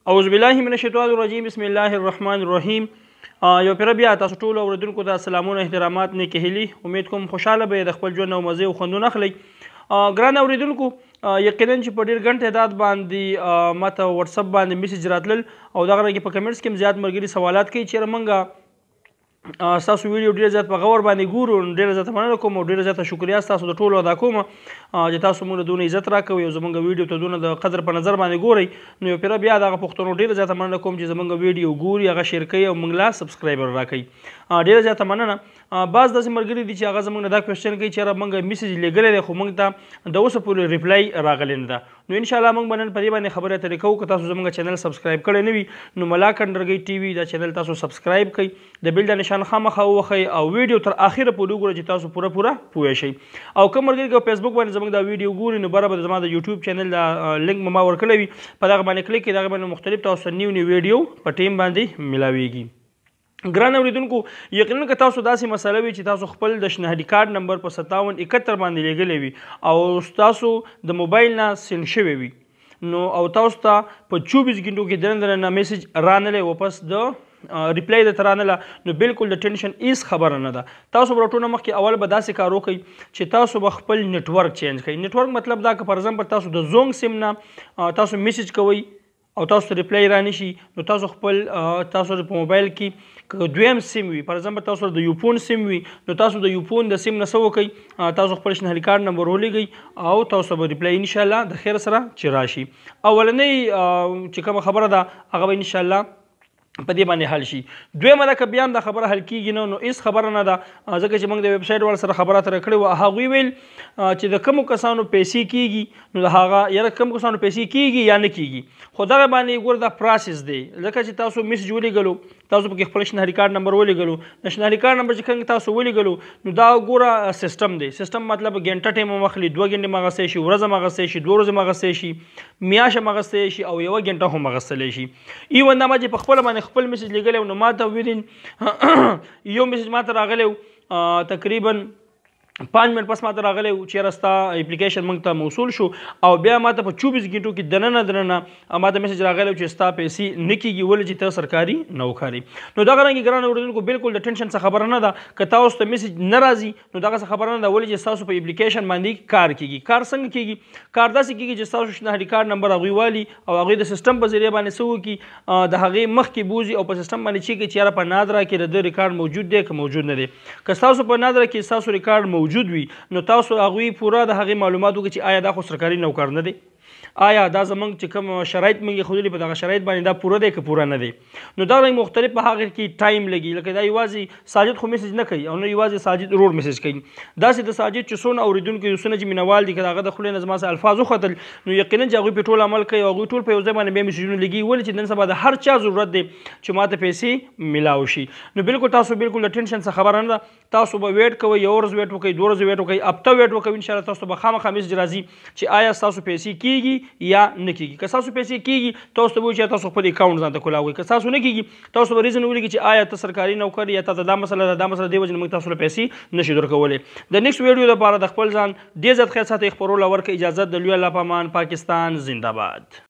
اعوذ بالله من الشیطان الرجیم بسم الله الرحمن الرحیم. یو پیر بیا تاسو ټول اوریدونکو ته سلامونه احترامات نیکې هیلې. امید کوم خوشحاله به د خپل ژوند او مزې او خوندونه اخلئ. ګران اوریدونکو یقینا چې په ډېر ګڼ تعداد باندې ماته واتساپ باندې میسج راتلل او دغه رنګې په کمنټس کې هم زیات ملګري سوالات کوي چېرې موږ ستاسو ویډیو ډېر زیات په غور باندې ګورو. ډېره زیاته مننه کوم او ډېره زیاته شکریا ستاسو د ټولو ادا کوم چې تاسو موږ له دونه عزت راکوئ او زموږ ویډیو ته دونه د قدر په نظر باندې ګورئ. نو یو پیره بیا دغه پوښتنو ډېره زیاته مننه کوم چې زموږ ویډیو ګوري، هغه شیر کوي او موږ لا سبسکرایبر راکوي. ډېره زیاته مننه. بعض داسې ملګري دي چې هغه زموږ نه دا کوېسچن کوي چې یاره موږ میسج لیږلی دی خو موږ ته د اوسه پورې ریپلای راغلی نه ده. نو انشاءالله موږ به نن په دې باندې خبرې اترې کوو. که تاسو زموږ چینل سبسکرایب کړی نه وي نو ملاک انډرګی ټي وي دا چینل تاسو سبسکرایب کړئ، د بیل دا نشان خامخا ووهئ او ویډیو تر اخره پورې وګورئ چې تاسو پوره پوه شئ. او کوم ملګري که په فیسبوک باندې زموږ دا ویډیو ګوري نو بره به زما د یوټیوب چینل دا لینک ما ورکړی وي، په دغه باندې کلیک کړئ، دغه باندې مختلف تاسو نیو ویډیو په ټیم باندې ملاویږي. ګران اوریدونکو یقینا که تاسو داسې مسله وي چې تاسو خپل د شناختی کارت نمبر په 5771 باندې لیږلی وي او تاسو د موبایل نه سینډ شوی وي نو او تاسو ته په 24 غنټو کې دننه میسج رانلی واپس د ریپلای درته رانله نو بالکل د ټینشن هیڅ خبره نه ده. تاسو به ټونه مخکې اول به داسې کار وکړئ چې تاسو به خپل نیټورک چینج کړئ. نیټورک مطلب دا که پر ایگزامپل تاسو د زونګ سیم نه تاسو میسج کوئ او تاسو ریپلای رانشي نو تاسو خپل تاسو په موبایل کې که دویم سیم وي، پر ایگزامپل تاسو د یوفون سیم وي نو تاسو د یوفون د سیم نه څه وکئ، تاسو خپل شناختی کارت نمبر ولیږئ او تاسو به ریپلای انشاءالله د خیر سره چې راشي. اولنۍ چې کومه خبره ده هغه به انشاءالله په دې باندې حل شي. دویمه ده که بیا هم دا خبره حل کېږي نو هېڅ خبره نه ده، ځکه چې موږ د ویب سایټ والا سره خبره اتره کړې وه. هغوی ویل چې د کومو کسانو پیسې کېږي نو د هغه یاره کومو کسانو پیسې کېږي یا نه کېږي، خو دغه باندې ګوره دا پروسس دی. ځکه چې تاسو میسج ولیږلو، تاسو پکې خپل شناختی کارت نمبر ولیږلو، د شناختی کارت نمبر چې کوم تاسو ولیږلو نو دا ګوره سیسټم دی. سیسټم مطلب ګنټه ټایم هم اخلي، 2 ګنټې هم اخیستی شي، ورځ هم اخیستی شي، 2 ورځې هم اخیستی شي، میاشت هم اخیستی شي او 1 ګنټه هم اخیستلی شي. ایون دا ما چې په خپله باندې خپل میسج لیږلی نو ماته ویدین یو میسج ماته راغلی تقریبا 5 منټ پس ماته راغلی و چې رستا اپلیکیشن موږ ته موصول شو او بیا ماته په 24 غنټو کې دننه ماته میسج راغلی چې ستا پیسې نه کېږي ولې چې ته سرکاري نوکاري. نو دغه رنګې ګران اورېدونکو بالکل د ټینشن څه خبره نه ده. که تاسو ته میسج نه راځي نو دغه څه خبره نه ده ولې چې ستاسو په اپلیکیشن باندې کار کېږي. کار څنګه کېږي؟ کار داسې کېږي چې ستاسو شناختی کارت نمبر هغوی والي او هغوی د سیسټم په ذریعه باندې څه وکړي، د هغې مخکې بوځي او په سیسټم باندې چیک کړي چې یاره په نادره کې د ده ریکارډ موجود دی که موجود نه دی. که ستاسو په نادره کې ستاسو ریکارډ موجود وي نو تاسو هغوی پوره د هغې معلومات وکړئ چې آیا دا خو سرکاري نوکر نه دی، آیا دا زموږ چې کوم شرایط موږ یې ښودلي په دغه شرایط باندې دا پوره دی که پوره نه دی. نو دا رنګ مختلف په هغه کې ټایم لګي. لکه دا یوازې ساجد خو میسج نه کوي او نه یوازې ساجد روډ میسج کوي، داسې د ساجد چې څونه اورېدونکي دي، څونه چې مینوال دي، که د هغه د خولې نه زما څه الفاظ وختل نو یقینا چې هغوی پرې ټول عمل کوي او هغوی ټول په یو ځای باندې بیا میسجونه لګي ولې چې نن سبا د هر چا ضرورت دی چې ماته پیسې میلاو شي. نو بالکل تاسو بالکل د ټینشن څه خبره نه ده. تاسو به ویټ کوئ، 1 ورځ ویټ وکئ، 2 ورځې ویټ وکئ، هفته ویټ وکئ، انشاءالله تاسو ته به خامخا میسج راځي چې آیا ستاسو پیسې کېږي یا نه کېږي. که ستاسو پیسې کېږي تاسو ته به وایي چې تاسو خپل اکاونټ ځان ته کولاوئ. که ستاسو نه کېږي تاسو به ریزن ولیکئ چې آیا ته سرکاري نوکر یا تا ته دا مسله ده، دا مسله دې وجې نه موږ تاسو له پیسې نشو درکولی. د نیکسټ ویډیو لپاره د خپل ځان ډېر زیات خیر ساتئ، خپرولو ورکړئ اجازت. د لوی الله په امان. پاکستان زنده باد.